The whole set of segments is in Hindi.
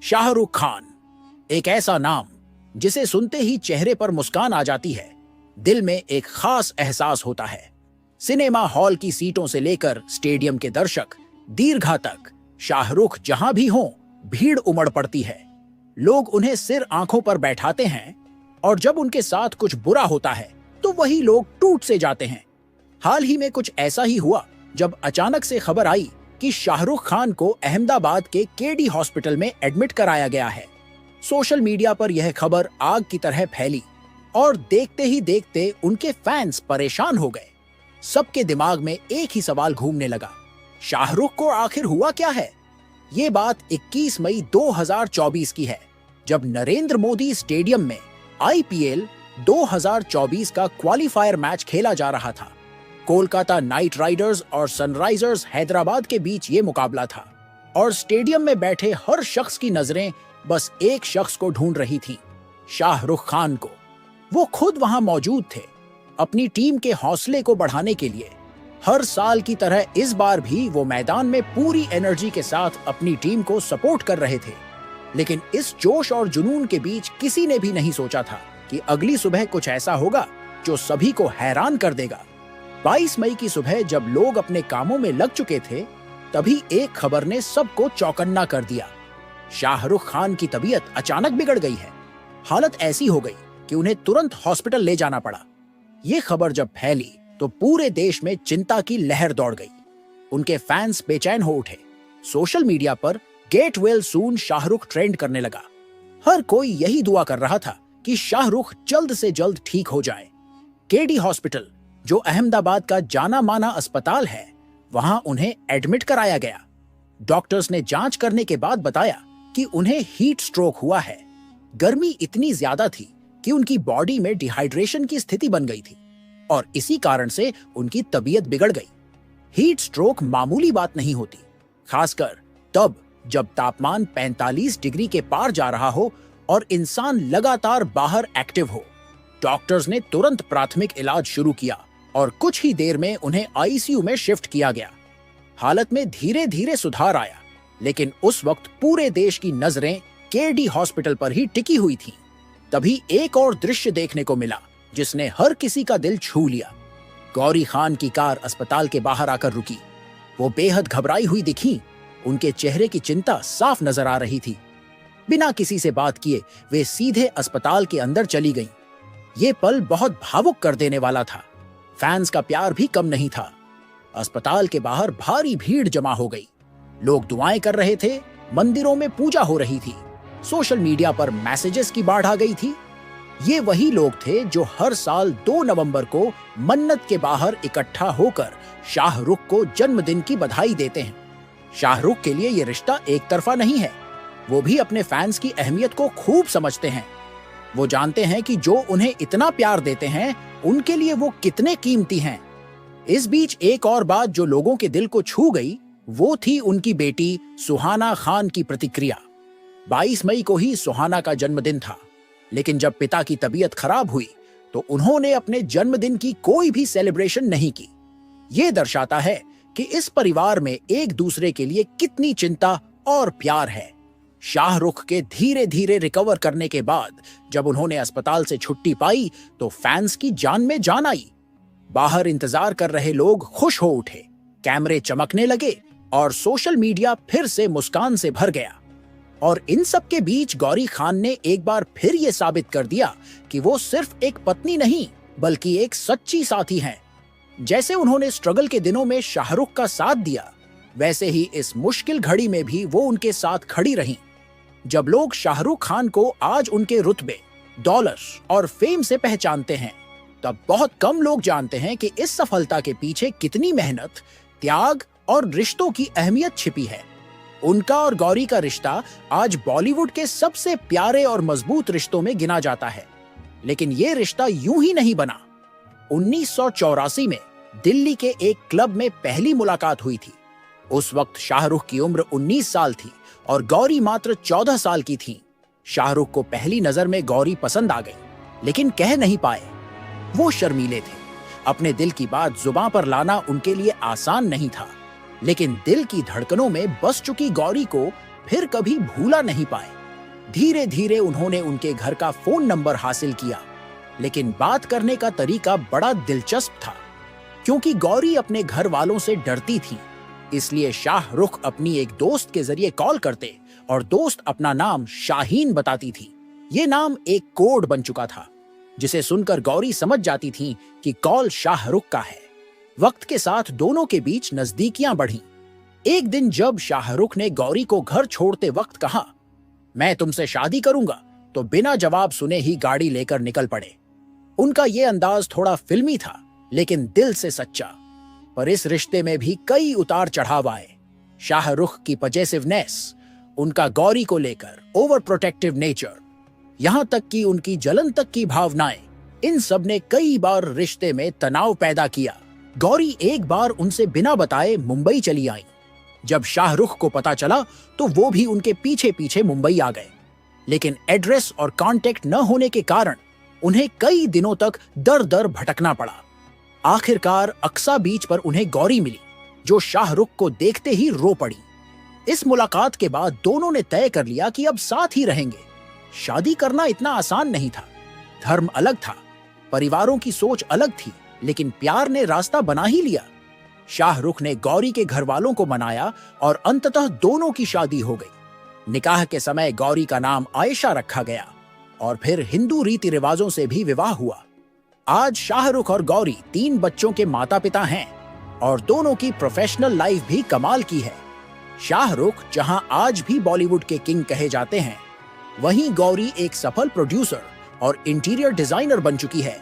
शाहरुख खान, एक ऐसा नाम जिसे सुनते ही चेहरे पर मुस्कान आ जाती है, दिल में एक खास एहसास होता है। सिनेमा हॉल की सीटों से लेकर स्टेडियम के दर्शक, दीर्घा तक, शाहरुख जहां भी हों, भीड़ उमड़ पड़ती है। लोग उन्हें सिर आंखों पर बैठाते हैं और जब उनके साथ कुछ बुरा होता है तो वही लोग टूट से जाते हैं। हाल ही में कुछ ऐसा ही हुआ जब अचानक से खबर आई कि शाहरुख खान को अहमदाबाद के केडी हॉस्पिटल में एडमिट कराया गया है। सोशल मीडिया पर यह खबर आग की तरह फैली और देखते ही देखते उनके फैंस परेशान हो गए। सबके दिमाग में एक ही सवाल घूमने लगा, शाहरुख को आखिर हुआ क्या है? ये बात 21 मई 2024 की है, जब नरेंद्र मोदी स्टेडियम में आईपीएल 2024 का क्वालिफायर मैच खेला जा रहा था। कोलकाता नाइट राइडर्स और सनराइजर्स हैदराबाद के बीच ये मुकाबला था और स्टेडियम में बैठे हर शख्स की नजरें बस एक शख्स को ढूंढ रही थीं, शाहरुख खान को। वो खुद वहां मौजूद थे, अपनी टीम के हौसले को बढ़ाने के लिए। हर साल की तरह इस बार भी वो मैदान में पूरी एनर्जी के साथ अपनी टीम को सपोर्ट कर रहे थे। लेकिन इस जोश और जुनून के बीच किसी ने भी नहीं सोचा था कि अगली सुबह कुछ ऐसा होगा जो सभी को हैरान कर देगा। 22 मई की सुबह जब लोग अपने कामों में लग चुके थे, तभी एक खबर ने सबको चौकन्ना कर दिया। शाहरुख खान की तबीयत अचानक बिगड़ गई है। हालत ऐसी हो गई कि उन्हें तुरंत हॉस्पिटल ले जाना पड़ा। ये खबर जब फैली तो पूरे देश में चिंता की लहर दौड़ गई। उनके फैंस बेचैन हो उठे। सोशल मीडिया पर get well soon Shahrukh trend करने लगा। हर कोई यही दुआ कर रहा था कि शाहरुख जल्द से जल्द ठीक हो जाए। केडी हॉस्पिटल, जो अहमदाबाद का जाना माना अस्पताल है, वहां उन्हें एडमिट कराया गया। डॉक्टर्स ने जांच करने के बाद बताया कि उन्हें हीट स्ट्रोक हुआ है। गर्मी इतनी ज्यादा थी कि उनकी बॉडी में डिहाइड्रेशन की स्थिति बन गई थी और इसी कारण से उनकी तबीयत बिगड़ गई। हीट स्ट्रोक मामूली बात नहीं होती, खासकर तब जब तापमान 45 डिग्री के पार जा रहा हो और इंसान लगातार बाहर एक्टिव हो। डॉक्टर्स ने तुरंत प्राथमिक इलाज शुरू किया और कुछ ही देर में उन्हें आईसीयू में शिफ्ट किया गया। हालत में धीरे धीरे सुधार आया, लेकिन उस वक्त पूरे देश की नजरें केडी हॉस्पिटल पर ही टिकी हुई थीं। तभी एक और दृश्य देखने को मिला जिसने हर किसी का दिल छू लिया। गौरी खान की कार अस्पताल के बाहर आकर रुकी। वो बेहद घबराई हुई दिखीं। उनके चेहरे की चिंता साफ नजर आ रही थी। बिना किसी से बात किए वे सीधे अस्पताल के अंदर चली गईं। ये पल बहुत भावुक कर देने वाला था। फैंस का प्यार भी कम नहीं था। अस्पताल के बाहर भारी भीड़ जमा हो गई। लोग दुआएं कर रहे थे, मंदिरों में पूजा हो रही थी, सोशल मीडिया पर मैसेजेस की बाढ़ आ गई थी। ये वही लोग थे जो हर साल 2 नवंबर को मन्नत के बाहर इकट्ठा होकर शाहरुख को जन्मदिन की बधाई देते हैं। शाहरुख के लिए ये रिश्ता एक तरफा नहीं है। वो भी अपने फैंस की अहमियत को खूब समझते हैं। वो जानते हैं कि जो उन्हें इतना प्यार देते हैं, उनके लिए वो कितने कीमती हैं। इस बीच एक और बात जो लोगों के दिल को छू गई, वो थी उनकी बेटी सुहाना खान की प्रतिक्रिया। 22 मई को ही सुहाना का जन्मदिन था, लेकिन जब पिता की तबीयत खराब हुई तो उन्होंने अपने जन्मदिन की कोई भी सेलिब्रेशन नहीं की। ये दर्शाता है कि इस परिवार में एक दूसरे के लिए कितनी चिंता और प्यार है। शाहरुख के धीरे धीरे रिकवर करने के बाद जब उन्होंने अस्पताल से छुट्टी पाई तो फैंस की जान में जान आई। बाहर इंतजार कर रहे लोग खुश हो उठे, कैमरे चमकने लगे और सोशल मीडिया फिर से मुस्कान से भर गया। और इन सब के बीच गौरी खान ने एक बार फिर ये साबित कर दिया कि वो सिर्फ एक पत्नी नहीं, बल्कि एक सच्ची साथी हैं। जैसे उन्होंने स्ट्रगल के दिनों में शाहरुख का साथ दिया, वैसे ही इस मुश्किल घड़ी में भी वो उनके साथ खड़ी रहीं। जब लोग शाहरुख खान को आज उनके रुतबे, दौलत और फेम से पहचानते हैं, तब बहुत कम लोग जानते हैं कि इस सफलता के पीछे कितनी मेहनत, त्याग और रिश्तों की अहमियत छिपी है। उनका और गौरी का रिश्ता आज बॉलीवुड के सबसे प्यारे और मजबूत रिश्तों में गिना जाता है। लेकिन ये रिश्ता यूं ही नहीं बना। 1984 में दिल्ली के एक क्लब में पहली मुलाकात हुई थी। उस वक्त शाहरुख की उम्र 19 साल थी और गौरी मात्र 14 साल की थी। शाहरुख को पहली नजर में गौरी पसंद आ गई, लेकिन कह नहीं पाए। वो शर्मीले थे। अपने दिल की बात जुबां पर लाना उनके लिए आसान नहीं था, लेकिन दिल की धड़कनों में बस चुकी गौरी को फिर कभी भूला नहीं पाए। धीरे धीरे उन्होंने उनके घर का फोन नंबर हासिल किया, लेकिन बात करने का तरीका बड़ा दिलचस्प था। क्योंकि गौरी अपने घर वालों से डरती थी, इसलिए शाहरुख अपनी एक दोस्त के जरिए कॉल करते और दोस्त अपना नाम शाहीन बताती थी। ये नाम एक कोड बन चुका था, जिसे सुनकर गौरी समझ जाती थी कि कॉल शाहरुख का है। वक्त के साथ दोनों के बीच नजदीकियां बढ़ीं। एक दिन जब शाहरुख ने गौरी को घर छोड़ते वक्त कहा, मैं तुमसे शादी करूंगा, तो बिना जवाब सुने ही गाड़ी लेकर निकल पड़े। उनका ये अंदाज थोड़ा फिल्मी था, लेकिन दिल से सच्चा। पर इस रिश्ते में भी कई उतार चढ़ाव आए। शाहरुख की पजेसिवनेस, उनका गौरी को लेकर ओवर प्रोटेक्टिव नेचर, यहां तक कि उनकी जलन तक की भावनाएं, इन सब ने कई बार रिश्ते में तनाव पैदा किया। गौरी एक बार उनसे बिना बताए मुंबई चली आई। जब शाहरुख को पता चला तो वो भी उनके पीछे पीछे मुंबई आ गए, लेकिन एड्रेस और कांटेक्ट न होने के कारण उन्हें कई दिनों तक दर दर भटकना पड़ा। आखिरकार अक्सा बीच पर उन्हें गौरी मिली, जो शाहरुख को देखते ही रो पड़ी। इस मुलाकात के बाद दोनों ने तय कर लिया कि अब साथ ही रहेंगे। शादी करना इतना आसान नहीं था। धर्म अलग था, परिवारों की सोच अलग थी, लेकिन प्यार ने रास्ता बना ही लिया। शाहरुख ने गौरी के घर वालों को मनाया और अंततः दोनों की शादी हो गई। निकाह के समय गौरी का नाम आयशा रखा गया और फिर हिंदू रीति रिवाजों से भी विवाह हुआ। आज शाहरुख और गौरी 3 बच्चों के माता पिता हैं और दोनों की प्रोफेशनल लाइफ भी कमाल की है। शाहरुख जहां आज भी बॉलीवुड के किंग कहे जाते हैं, वहीं गौरी एक सफल प्रोड्यूसर और इंटीरियर डिजाइनर बन चुकी है।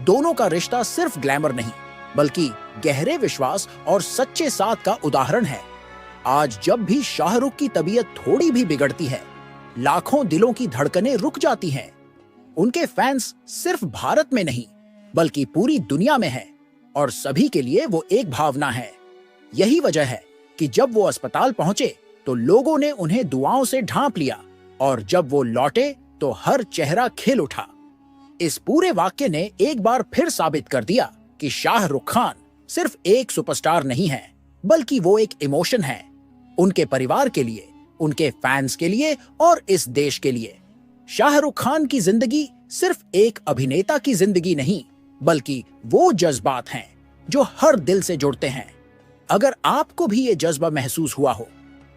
दोनों का रिश्ता सिर्फ ग्लैमर नहीं, बल्कि गहरे विश्वास और सच्चे साथ का उदाहरण है। आज जब भी शाहरुख की तबीयत थोड़ी भी बिगड़ती है, लाखों दिलों की धड़कनें रुक जाती हैं। उनके फैंस सिर्फ भारत में नहीं, बल्कि पूरी दुनिया में हैं और सभी के लिए वो एक भावना है। यही वजह है कि जब वो अस्पताल पहुंचे तो लोगों ने उन्हें दुआओं से ढांप लिया और जब वो लौटे तो हर चेहरा खिल उठा। इस पूरे वाक्य ने एक बार फिर साबित कर दिया कि शाहरुख खान सिर्फ एक सुपरस्टार नहीं है, बल्कि वो एक इमोशन है। उनके परिवार के लिए, उनके फैंस के लिए और इस देश के लिए। शाहरुख खान की जिंदगी सिर्फ एक अभिनेता की जिंदगी नहीं, बल्कि वो जज्बात हैं जो हर दिल से जुड़ते हैं। अगर आपको भी ये जज्बा महसूस हुआ हो,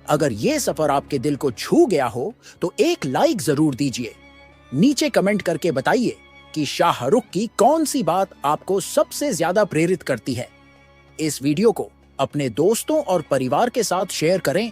अगर ये सफर आपके दिल को छू गया हो, तो एक लाइक जरूर दीजिए। नीचे कमेंट करके बताइए कि शाहरुख की कौन सी बात आपको सबसे ज्यादा प्रेरित करती है। इस वीडियो को अपने दोस्तों और परिवार के साथ शेयर करें